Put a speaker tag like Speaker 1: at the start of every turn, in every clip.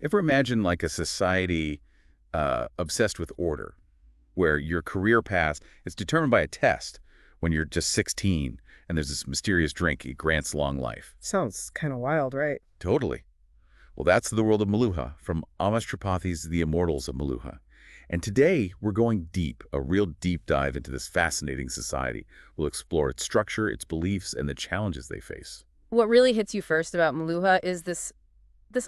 Speaker 1: Ever imagine like a society obsessed with order, where your career path is determined by a test when you're just 16, and there's this mysterious drink, it grants long life?
Speaker 2: Sounds kind of wild, right?
Speaker 1: Totally. Well, that's the world of Mehula, from Amish Tripathi's The Immortals of Mehula. And today, we're going deep, a real deep dive into this fascinating society. We'll explore its structure, its beliefs, and the challenges they face.
Speaker 3: What really hits you first about Maluha is this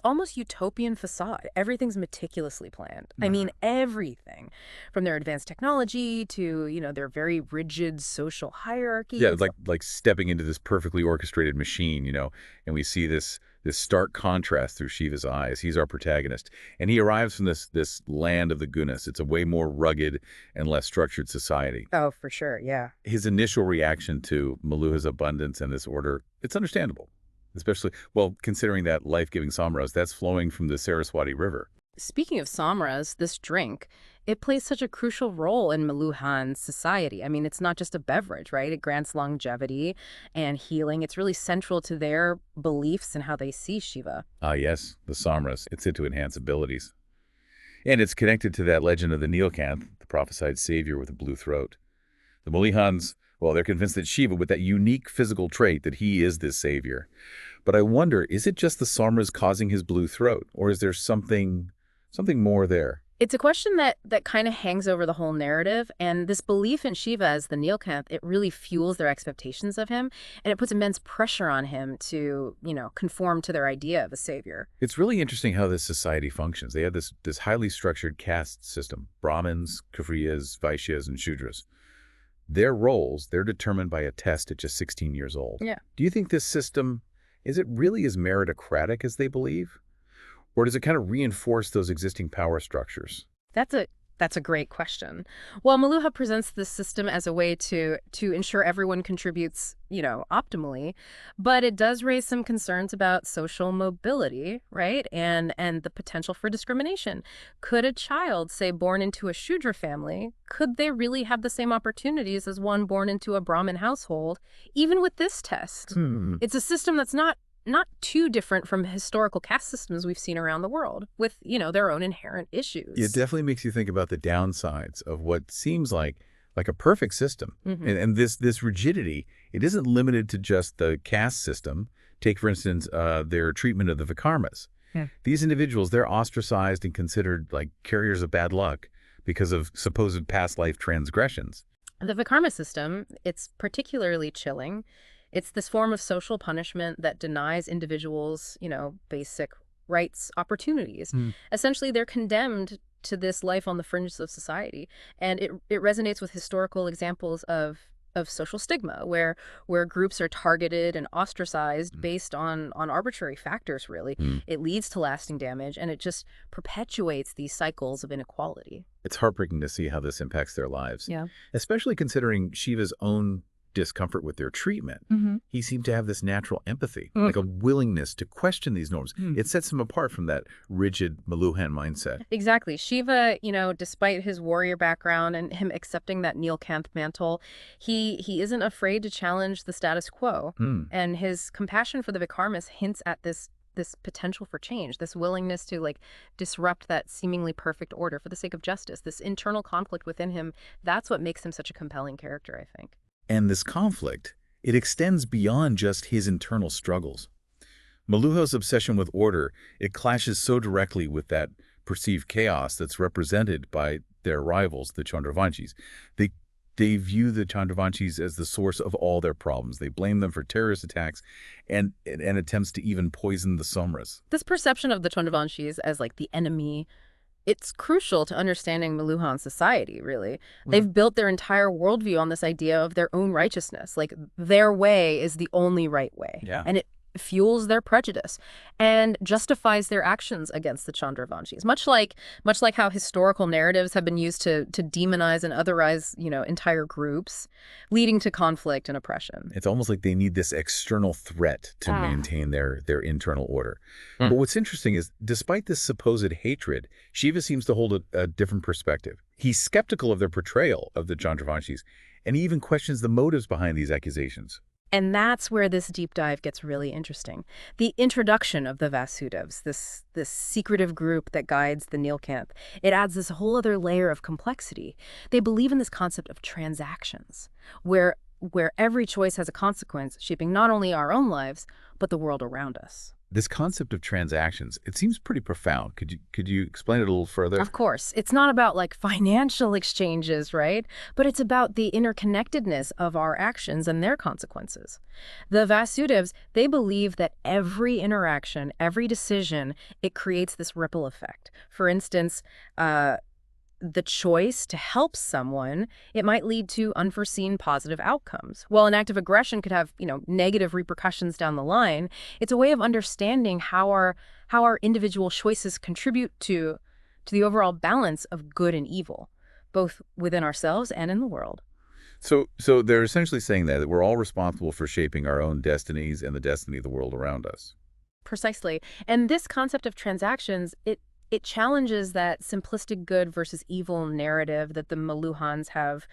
Speaker 3: almost utopian facade. Everything's meticulously planned. I mean, everything. From their advanced technology to, their very rigid social hierarchy.
Speaker 1: Yeah, like stepping into this perfectly orchestrated machine, and we see this stark contrast through Shiva's eyes. He's our protagonist, and he arrives from this land of the Gunas. It's a way more rugged and less structured society.
Speaker 2: Oh, for sure, yeah.
Speaker 1: His initial reaction to Maluha's abundance and this order, it's understandable. Especially, well, considering that life-giving samras, that's flowing from the Saraswati River.
Speaker 3: Speaking of samras, this drink, it plays such a crucial role in Maluhan society. I mean, it's not just a beverage, right? It grants longevity and healing. It's really central to their beliefs and how they see Shiva.
Speaker 1: Ah, yes, the samras. It's said to enhance abilities. And it's connected to that legend of the Nilkanth, the prophesied savior with a blue throat. The Malihans, well, they're convinced that Shiva, with that unique physical trait, that he is this savior. But I wonder, is it just the samras causing his blue throat, or is there something more there?
Speaker 3: It's a question that kind of hangs over the whole narrative, and this belief in Shiva as the Nilkanth, it really fuels their expectations of him, and it puts immense pressure on him to, conform to their idea of a savior.
Speaker 1: It's really interesting how this society functions. They have this highly structured caste system: Brahmins, Kshatriyas, Vaishyas, and Shudras. Their roles, they're determined by a test at just 16 years old.
Speaker 3: Yeah.
Speaker 1: Do you think this system, is it really as meritocratic as they believe? Or does it kind of reinforce those existing power structures?
Speaker 3: That's a great question. Well, Maluha presents this system as a way to ensure everyone contributes, optimally, but it does raise some concerns about social mobility, right? And the potential for discrimination. Could a child, say, born into a Shudra family, could they really have the same opportunities as one born into a Brahmin household, even with this test? It's a system that's not too different from historical caste systems we've seen around the world with, their own inherent issues.
Speaker 1: It definitely makes you think about the downsides of what seems like a perfect system. And this rigidity, it isn't limited to just the caste system. Take, for instance, their treatment of the Vikarmas.
Speaker 2: Yeah.
Speaker 1: These individuals, they're ostracized and considered like carriers of bad luck because of supposed past life transgressions.
Speaker 3: The Vikarma system, it's particularly chilling. It's this form of social punishment that denies individuals, basic rights, opportunities. Essentially, they're condemned to this life on the fringes of society. And it resonates with historical examples of social stigma, where groups are targeted and ostracized based on arbitrary factors, really. It leads to lasting damage, and it just perpetuates these cycles of inequality.
Speaker 1: It's heartbreaking to see how this impacts their lives.
Speaker 3: Yeah.
Speaker 1: Especially considering Shiva's own discomfort with their treatment. He seemed to have this natural empathy, like a willingness to question these norms. It sets him apart from that rigid Maluhan mindset.
Speaker 3: Exactly. Shiva, despite his warrior background and him accepting that Nilkanth mantle, he isn't afraid to challenge the status quo. And his compassion for the Vikarmas hints at this potential for change, this willingness to disrupt that seemingly perfect order for the sake of justice, this internal conflict within him. That's what makes him such a compelling character, I think.
Speaker 1: And this conflict, it extends beyond just his internal struggles. Maluha's obsession with order, it clashes so directly with that perceived chaos that's represented by their rivals, the Chandravanshis. They view the Chandravanshis as the source of all their problems. They blame them for terrorist attacks and attempts to even poison the Samras.
Speaker 3: This perception of the Chandravanshis as the enemy, it's crucial to understanding Maluhan society, really. They've built their entire worldview on this idea of their own righteousness. Their way is the only right way.
Speaker 1: Yeah.
Speaker 3: And it fuels their prejudice and justifies their actions against the Chandravanshis. Much like how historical narratives have been used to demonize and otherize, entire groups, leading to conflict and oppression.
Speaker 1: It's almost like they need this external threat to maintain their internal order. But what's interesting is, despite this supposed hatred, Shiva seems to hold a different perspective. He's skeptical of their portrayal of the Chandravanshis, and he even questions the motives behind these accusations.
Speaker 3: And that's where this deep dive gets really interesting. The introduction of the Vasudevs, this secretive group that guides the Nilkanth, it adds this whole other layer of complexity. They believe in this concept of transactions, where every choice has a consequence, shaping not only our own lives, but the world around us.
Speaker 1: This concept of transactions, it seems pretty profound. Could you explain it a little further?
Speaker 3: Of course, it's not about like financial exchanges, right? But it's about the interconnectedness of our actions and their consequences. The Vasudevs, they believe that every interaction, every decision, it creates this ripple effect. For instance, the choice to help someone, it might lead to unforeseen positive outcomes. While an act of aggression could have, negative repercussions down the line, it's a way of understanding how our individual choices contribute to the overall balance of good and evil, both within ourselves and in the world.
Speaker 1: So they're essentially saying that we're all responsible for shaping our own destinies and the destiny of the world around us.
Speaker 3: Precisely. And this concept of transactions, it challenges that simplistic good versus evil narrative that the Meluhans have,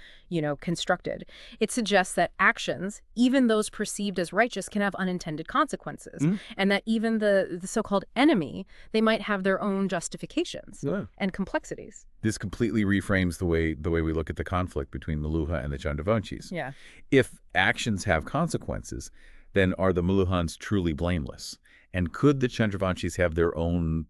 Speaker 3: constructed. It suggests that actions, even those perceived as righteous, can have unintended consequences, and that even the so-called enemy, they might have their own justifications and complexities.
Speaker 1: This completely reframes the way we look at the conflict between Meluha and the Chandravanshis.
Speaker 3: Yeah.
Speaker 1: If actions have consequences, then are the Meluhans truly blameless? And could the Chandravanshis have their own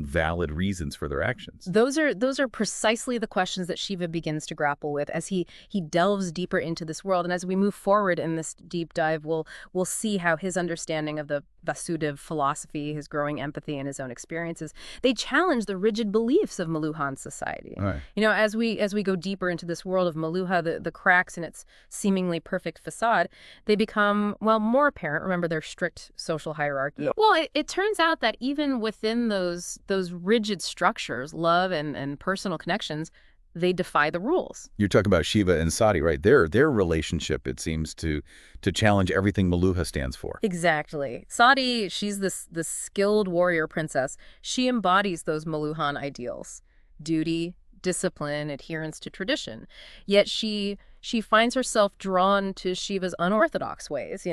Speaker 1: valid reasons for their actions?
Speaker 3: Those are precisely the questions that Shiva begins to grapple with as he delves deeper into this world. And as we move forward in this deep dive, we'll see how his understanding of the Vasudev philosophy, his growing empathy, and his own experiences, they challenge the rigid beliefs of Meluhan society.
Speaker 1: Right.
Speaker 3: As we go deeper into this world of Meluha, the cracks in its seemingly perfect facade, they become, more apparent. Remember their strict social hierarchy. Yeah. Well, it turns out that even within those rigid structures, love and personal connections, they defy the rules.
Speaker 1: You're talking about Shiva and Sati, right? Their relationship, it seems, to challenge everything Meluha stands for.
Speaker 3: Exactly. Sati, she's this skilled warrior princess. She embodies those Meluhan ideals: duty, discipline, adherence to tradition. Yet she finds herself drawn to Shiva's unorthodox ways,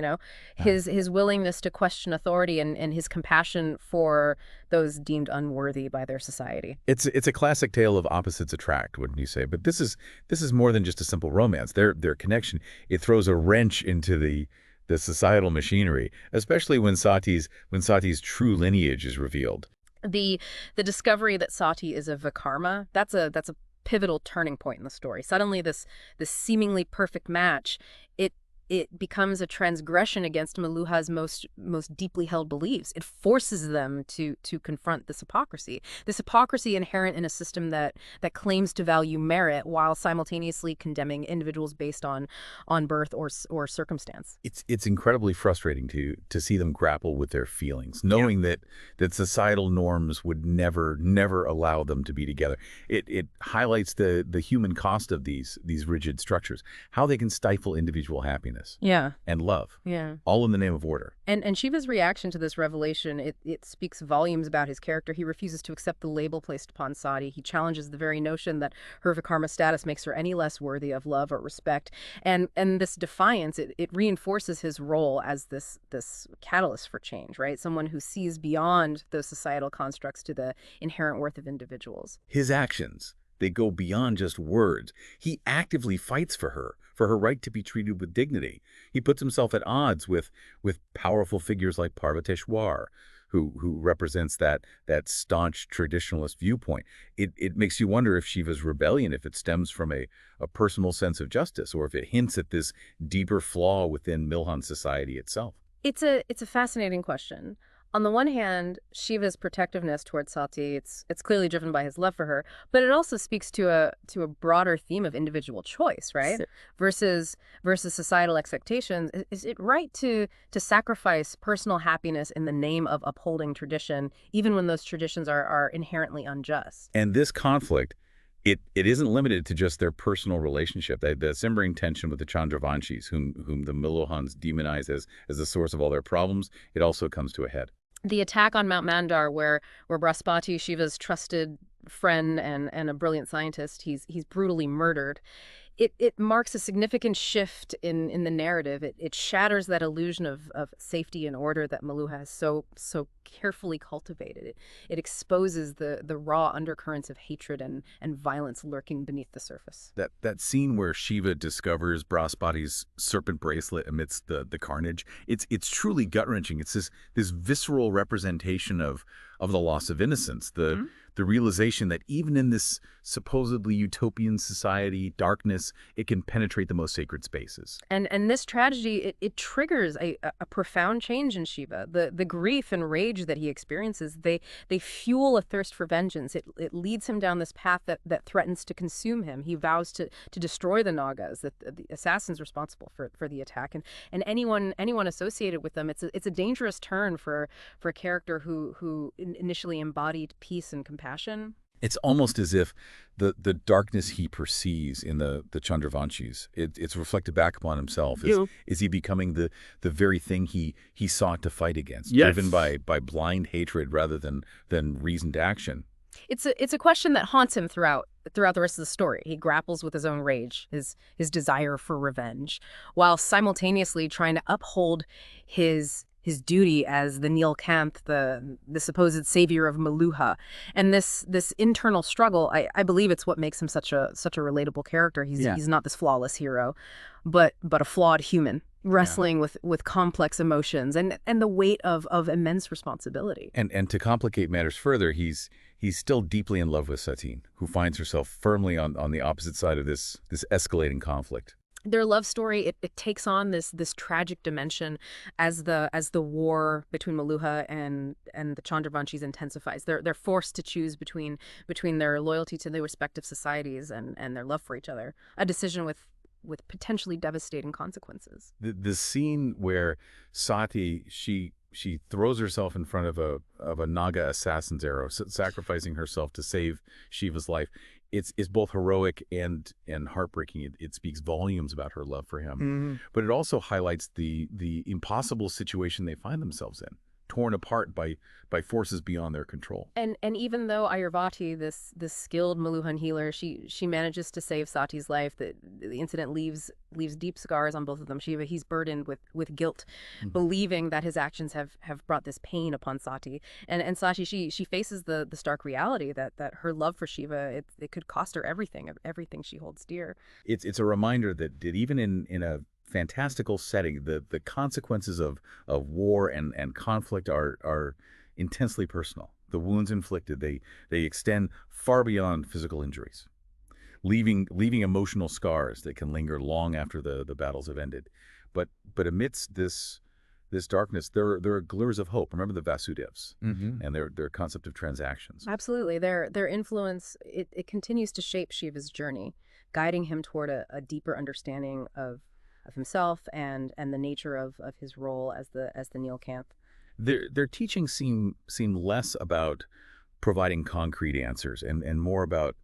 Speaker 3: his willingness to question authority and his compassion for those deemed unworthy by their society.
Speaker 1: It's a classic tale of opposites attract, wouldn't you say? But this is more than just a simple romance. Their connection, it throws a wrench into the societal machinery, especially when Sati's true lineage is revealed.
Speaker 3: The discovery that Sati is a Vikarma, that's a pivotal turning point in the story. Suddenly this seemingly perfect match, it becomes a transgression against Meluha's most deeply held beliefs. It forces them to confront this hypocrisy inherent in a system that claims to value merit while simultaneously condemning individuals based on birth or circumstance.
Speaker 1: It's incredibly frustrating to see them grapple with their feelings, knowing that societal norms would never allow them to be together. It highlights the human cost of these rigid structures, how they can stifle individual happiness. And love. All in the name of order.
Speaker 3: And Shiva's reaction to this revelation, it speaks volumes about his character. He refuses to accept the label placed upon Sati. He challenges the very notion that her Vikarma status makes her any less worthy of love or respect. And this defiance, it reinforces his role as this catalyst for change, right? Someone who sees beyond those societal constructs to the inherent worth of individuals.
Speaker 1: His actions, they go beyond just words. He actively fights for her right to be treated with dignity. He puts himself at odds with powerful figures like Parvateshwar, who represents that staunch traditionalist viewpoint. It makes you wonder if Shiva's rebellion, if it stems from a personal sense of justice, or if it hints at this deeper flaw within Meluhan society itself.
Speaker 3: It's a fascinating question. On the one hand, Shiva's protectiveness towards Sati, it's clearly driven by his love for her, but it also speaks to a broader theme of individual choice, right? Versus societal expectations. Is it right to sacrifice personal happiness in the name of upholding tradition, even when those traditions are inherently unjust?
Speaker 1: And this conflict, it isn't limited to just their personal relationship. The simmering tension with the Chandravanshis, whom the Meluhans demonize as the source of all their problems, it also comes to a head.
Speaker 3: The attack on Mount Mandar, where Brahaspati, Shiva's trusted friend and a brilliant scientist, he's brutally murdered. It marks a significant shift in the narrative. It shatters that illusion of safety and order that Maluha has so carefully cultivated. It exposes the raw undercurrents of hatred and violence lurking beneath the surface.
Speaker 1: That scene where Shiva discovers Brahaspati's serpent bracelet amidst the carnage, it's truly gut-wrenching. It's this visceral representation of the loss of innocence, the realization that even in this supposedly utopian society, darkness, it can penetrate the most sacred spaces.
Speaker 3: And this tragedy, it triggers a profound change in Shiva. The grief and rage that he experiences, they fuel a thirst for vengeance. It leads him down this path that threatens to consume him. He vows to destroy the Nagas, the assassins responsible for the attack, and anyone associated with them. It's a dangerous turn for a character who initially embodied peace and compassion.
Speaker 1: It's almost as if the darkness he perceives in the Chandravanshis, it's reflected back upon himself. Is he becoming the very thing he sought to fight against, driven by blind hatred rather than reasoned action?
Speaker 3: It's a question that haunts him throughout the rest of the story. He grapples with his own rage, his desire for revenge, while simultaneously trying to uphold his duty as the Nilkanth, the supposed savior of Maluha. And this internal struggle, I believe it's what makes him such a relatable character. He's not this flawless hero, but a flawed human wrestling with complex emotions and the weight of immense responsibility.
Speaker 1: And to complicate matters further, he's still deeply in love with Satine, who finds herself firmly on the opposite side of this escalating conflict.
Speaker 3: Their love story, it takes on this tragic dimension as the war between Maluha and the Chandravanshis intensifies. They're forced to choose between their loyalty to their respective societies and their love for each other. A decision with potentially devastating consequences.
Speaker 1: The scene where Sati she throws herself in front of a Naga assassin's arrow, sacrificing herself to save Shiva's life. It's both heroic and heartbreaking. It speaks volumes about her love for him, but it also highlights the impossible situation they find themselves in, torn apart by forces beyond their control.
Speaker 3: And even though Ayurvati, this skilled Maluhan healer, she manages to save Sati's life, the incident leaves deep scars on both of them. Shiva, he's burdened with guilt, believing that his actions have brought this pain upon Sati. And Sati, she faces the stark reality that her love for Shiva, it could cost her everything she holds dear.
Speaker 1: It's a reminder that even in a fantastical setting, the consequences of war and conflict are intensely personal. The wounds inflicted, they extend far beyond physical injuries, leaving emotional scars that can linger long after the battles have ended. But amidst this darkness, there are glimmers of hope. Remember the Vasudevs and their concept of transactions.
Speaker 3: Absolutely. Their influence, it continues to shape Shiva's journey, guiding him toward a deeper understanding of himself and the nature of his role as the Nilkanth.
Speaker 1: Their teachings seem less about providing concrete answers and more about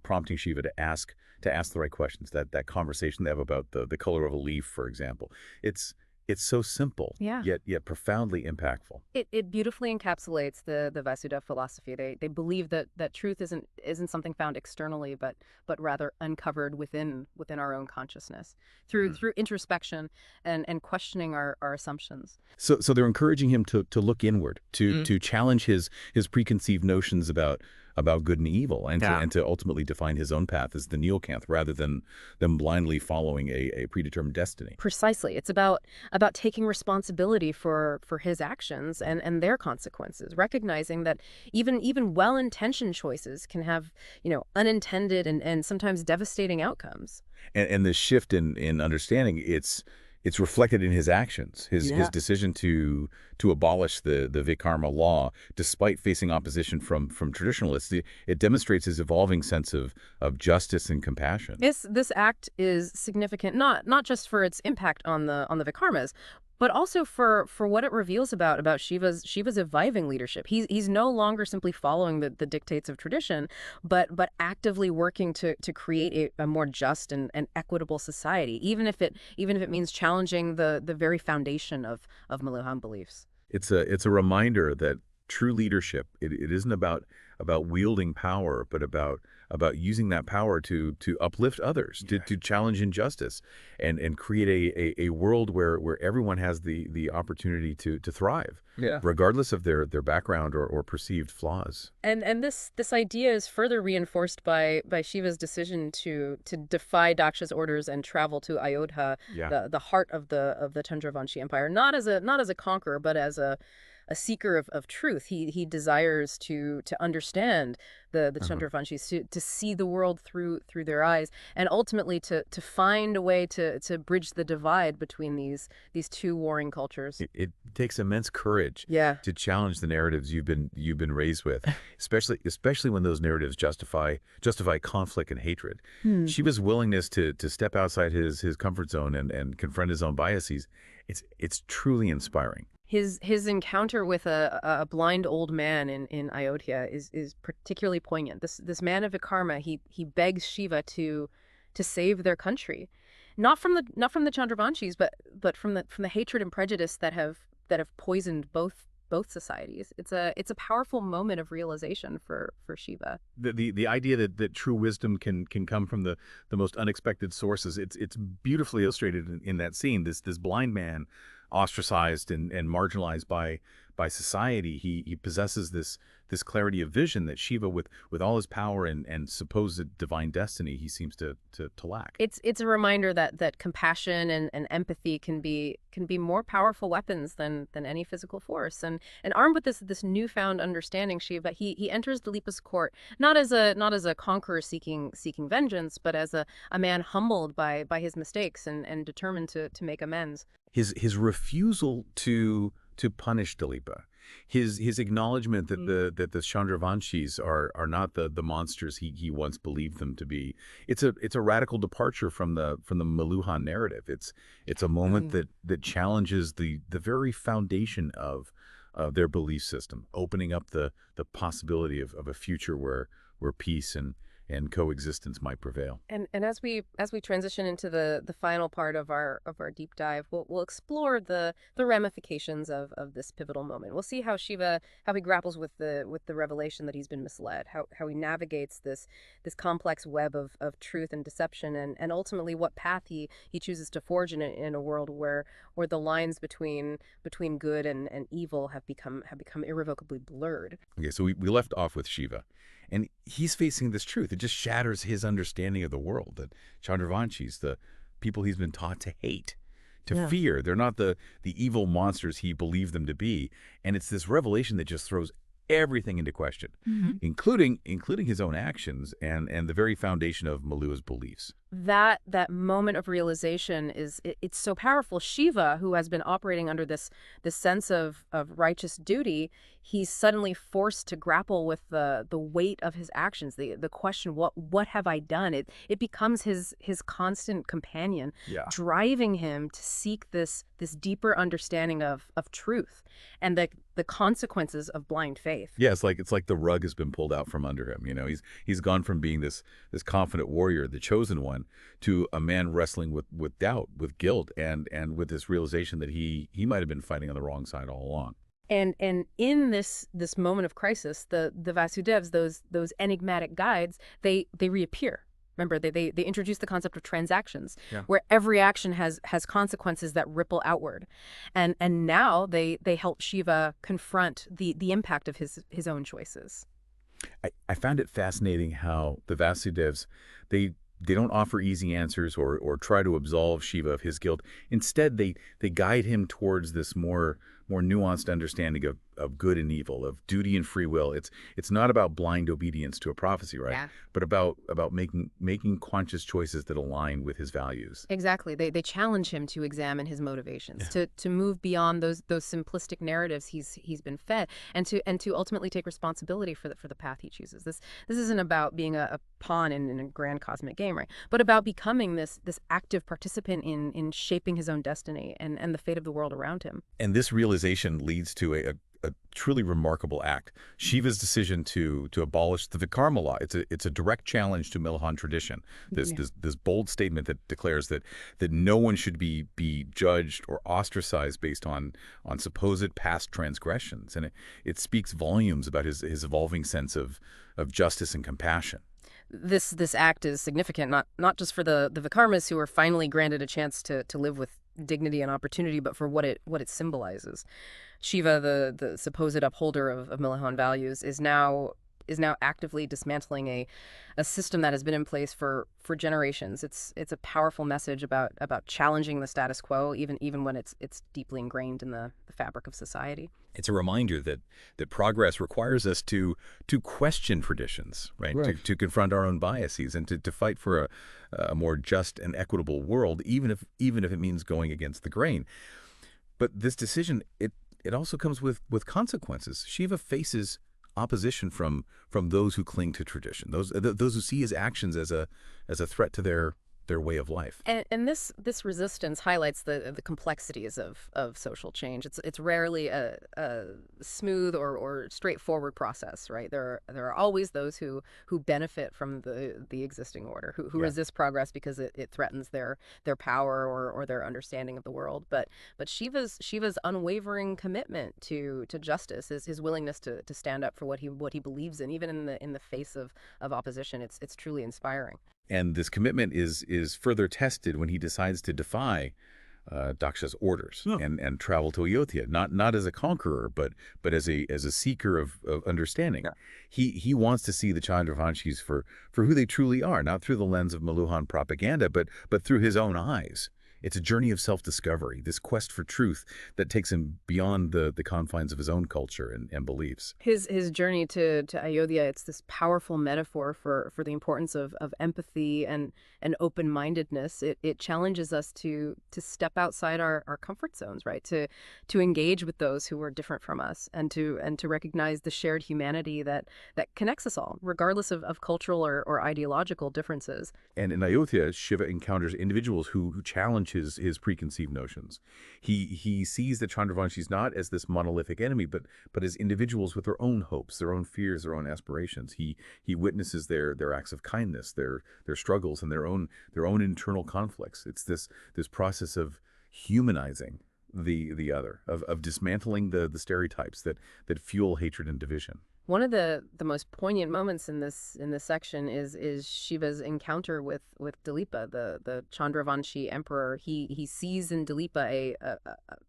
Speaker 1: prompting Shiva to ask the right questions. That conversation they have about the color of a leaf, for example. It's so simple, yet profoundly impactful.
Speaker 3: It beautifully encapsulates the Vasudev philosophy. They believe that truth isn't something found externally, but rather uncovered within our own consciousness through introspection and questioning our assumptions.
Speaker 1: So they're encouraging him to look inward, to challenge his preconceived notions about good and evil, and to ultimately define his own path as the Nilkanth rather than them blindly following a predetermined destiny.
Speaker 3: Precisely. It's about taking responsibility for his actions and their consequences, recognizing that even well-intentioned choices can have, unintended and sometimes devastating outcomes.
Speaker 1: And the shift in understanding, it's reflected in his actions, his decision to abolish the Vikarma law, despite facing opposition from traditionalists. It demonstrates his evolving sense of justice and compassion.
Speaker 3: This act is significant, not just for its impact on the Vikarmas, but also for what it reveals about Shiva's evolving leadership. He's no longer simply following the dictates of tradition, but actively working to create a more just and equitable society, even if it means challenging the very foundation of Maluhan beliefs.
Speaker 1: It's a reminder true leadership, it isn't about wielding power, but about using that power to uplift others, to challenge injustice, and create a world where everyone has the opportunity to thrive,
Speaker 4: Yeah.
Speaker 1: regardless of their background or perceived flaws.
Speaker 3: And this idea is further reinforced by Shiva's decision to defy Daksha's orders and travel to Ayodhya,
Speaker 1: Yeah.
Speaker 3: the heart of the Chandravanshi Empire, not as a conqueror, but as a seeker of truth. He desires to understand the Chandravanshis, to see the world through their eyes, and ultimately to find a way to bridge the divide between these two warring cultures.
Speaker 1: It takes immense courage
Speaker 3: Yeah.
Speaker 1: to challenge the narratives you've been raised with, especially when those narratives justify conflict and hatred. Shiva's willingness to step outside his comfort zone and confront his own biases, it's truly inspiring.
Speaker 3: His encounter with a blind old man in Ayodhya is particularly poignant. This man of Vikarma, he begs Shiva to save their country, not from the Chandravanshis, but from the hatred and prejudice that have poisoned both societies. It's a powerful moment of realization for Shiva.
Speaker 1: The idea that true wisdom can come from the most unexpected sources, it's beautifully illustrated in that scene. This blind man, ostracized and marginalized by society, he possesses this clarity of vision that Shiva, with all his power and supposed divine destiny, he seems to lack.
Speaker 3: It's a reminder that compassion and empathy can be more powerful weapons than any physical force. And armed with this newfound understanding, Shiva, he enters Dilipa's court not as a conqueror seeking vengeance, but as a man humbled by his mistakes and determined to make amends.
Speaker 1: His refusal to punish Dilipa, his acknowledgement that the Chandravanshis are not the monsters he once believed them to be. It's a radical departure from the Meluha narrative. It's a moment that challenges the very foundation of their belief system, opening up the possibility of a future where peace and coexistence might prevail.
Speaker 3: And as we transition into the final part of our deep dive, we'll explore the ramifications of this pivotal moment. We'll see how Shiva he grapples with the revelation that he's been misled, how he navigates this complex web of truth and deception, and ultimately what path he chooses to forge in a world where the lines between good and evil have become irrevocably blurred.
Speaker 1: Okay, so we left off with Shiva. And he's facing this truth. It just shatters his understanding of the world, that Chandravanshis, the people he's been taught to hate, to fear, they're not the evil monsters he believed them to be. And it's this revelation that just throws everything into question, including his own actions and the very foundation of Meluha's beliefs.
Speaker 3: That moment of realization it's so powerful. Shiva, who has been operating under this sense of righteous duty, he's suddenly forced to grapple with the weight of his actions, the question, what have I done? It becomes his constant companion, driving him to seek this deeper understanding of truth and the consequences of blind faith.
Speaker 1: Yeah, it's like the rug has been pulled out from under him. He's gone from being this confident warrior, the chosen one, to a man wrestling with doubt, with guilt, and with this realization that he might have been fighting on the wrong side all along.
Speaker 3: And in this moment of crisis, the Vasudevs, those enigmatic guides, they reappear. Remember, they introduce the concept of transactions, where every action has consequences that ripple outward, and now they help Shiva confront the impact of his own choices.
Speaker 1: I found it fascinating how the Vasudevs, they don't offer easy answers or try to absolve Shiva of his guilt. Instead, they guide him towards this more nuanced understanding of good and evil, of duty and free will. It's not about blind obedience to a prophecy, right?
Speaker 3: Yeah.
Speaker 1: But about making conscious choices that align with his values.
Speaker 3: Exactly. They challenge him to examine his motivations, to move beyond those simplistic narratives he's been fed, and to ultimately take responsibility for the path he chooses. This isn't about being a pawn in a grand cosmic game, right? But about becoming this active participant in shaping his own destiny and the fate of the world around him.
Speaker 1: And this realization leads to a a truly remarkable act. Shiva's decision to abolish the Vikarma law, it's a direct challenge to Milahan tradition.
Speaker 3: Yeah.
Speaker 1: This bold statement that declares that no one should be judged or ostracized based on supposed past transgressions, and it speaks volumes about his evolving sense of justice and compassion.
Speaker 3: This act is significant, not just for the Vikarmas who are finally granted a chance to live with dignity and opportunity, but for what it symbolizes. Shiva, the supposed upholder of Milahan values, is now actively dismantling a system that has been in place for generations. It's a powerful message about challenging the status quo, even when it's deeply ingrained in the fabric of society.
Speaker 1: It's a reminder that progress requires us to question traditions, right?
Speaker 4: Right.
Speaker 1: To confront our own biases and to fight for a more just and equitable world, even if it means going against the grain. But this decision, it also comes with consequences. Shiva faces opposition from those who cling to tradition, those who see his actions as a threat to their way of life.
Speaker 3: And this resistance highlights the complexities of social change. It's rarely a smooth or straightforward process, right? There are always those who benefit from the existing order, who resist progress because it threatens their power or their understanding of the world. But Shiva's unwavering commitment to justice, his willingness to stand up for what he believes in, even in the face of opposition, it's truly inspiring.
Speaker 1: And this commitment is further tested when he decides to defy Daksha's orders and travel to Ayodhya, not as a conqueror, but as a seeker of understanding.
Speaker 4: Yeah.
Speaker 1: He wants to see the Chandravanshis for who they truly are, not through the lens of Meluhan propaganda, but through his own eyes. It's a journey of self-discovery, this quest for truth that takes him beyond the confines of his own culture and beliefs.
Speaker 3: His journey to Ayodhya, it's this powerful metaphor for the importance of empathy and open-mindedness. It challenges us to step outside our comfort zones, right? To engage with those who are different from us and to recognize the shared humanity that connects us all, regardless of cultural or ideological differences.
Speaker 1: And in Ayodhya, Shiva encounters individuals who challenge his preconceived notions. He sees the Chandravanshis not as this monolithic enemy, but as individuals with their own hopes, their own fears, their own aspirations. He witnesses their acts of kindness, their struggles, and their own internal conflicts. It's this process of humanizing the other, of dismantling the stereotypes that fuel hatred and division.
Speaker 3: One of the most poignant moments in this section is Shiva's encounter with Dilipa, the Chandravanshi emperor. He sees in Dilipa a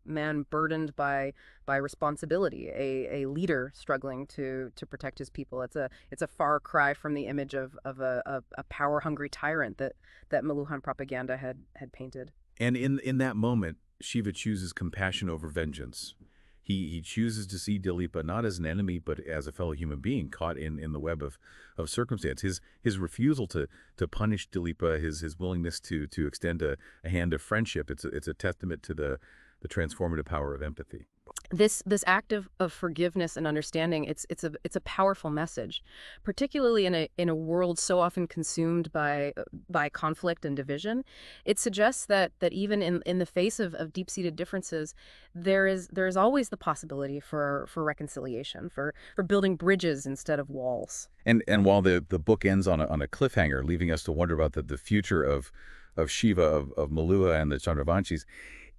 Speaker 3: man burdened by responsibility, a leader struggling to protect his people. It's a far cry from the image of a power hungry tyrant that Meluhan propaganda had painted.
Speaker 1: And in that moment, Shiva chooses compassion over vengeance. He chooses to see Dilipa not as an enemy, but as a fellow human being caught in the web of circumstance. His refusal to punish Dilipa, his willingness to extend a hand of friendship, it's a testament to the transformative power of empathy.
Speaker 3: This act of forgiveness and understanding, it's a powerful message, particularly in a world so often consumed by conflict and division. It suggests that even in the face of deep-seated differences, there is always the possibility for reconciliation, for building bridges instead of walls.
Speaker 1: And while the book ends on a cliffhanger, leaving us to wonder about the future of Shiva, of Mehula and the Chandravanshis,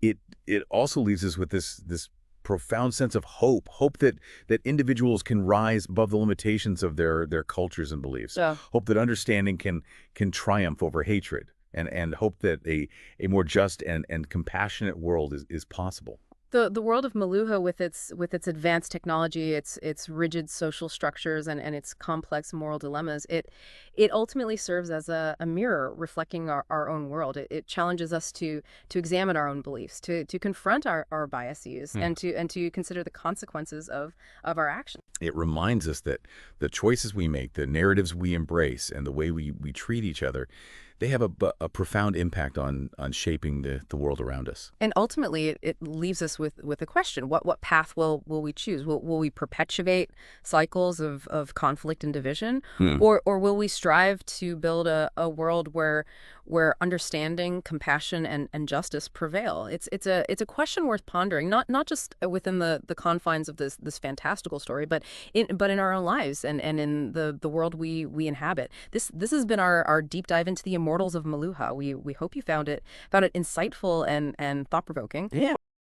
Speaker 1: it also leaves us with this profound sense of hope that individuals can rise above the limitations of their cultures and beliefs.
Speaker 3: Yeah.
Speaker 1: Hope that understanding can triumph over hatred, and hope that a more just and compassionate world is possible.
Speaker 3: The world of Meluha, with its advanced technology, its rigid social structures, and its complex moral dilemmas, it ultimately serves as a mirror reflecting our own world. It challenges us to examine our own beliefs, to confront our biases, and to consider the consequences of our actions.
Speaker 1: It reminds us that the choices we make, the narratives we embrace, and the way we treat each other, they have a profound impact on shaping the world around us.
Speaker 3: And ultimately, it leaves us with a question. What path will we choose? Will we perpetuate cycles of conflict and division? Or will we strive to build a world where understanding, compassion, and justice prevail? It's a question worth pondering, not just within the confines of this fantastical story, but in our own lives and in the world we inhabit. This has been our deep dive into the Immortals of Mehula. We hope you found it insightful and thought-provoking.
Speaker 1: Yeah.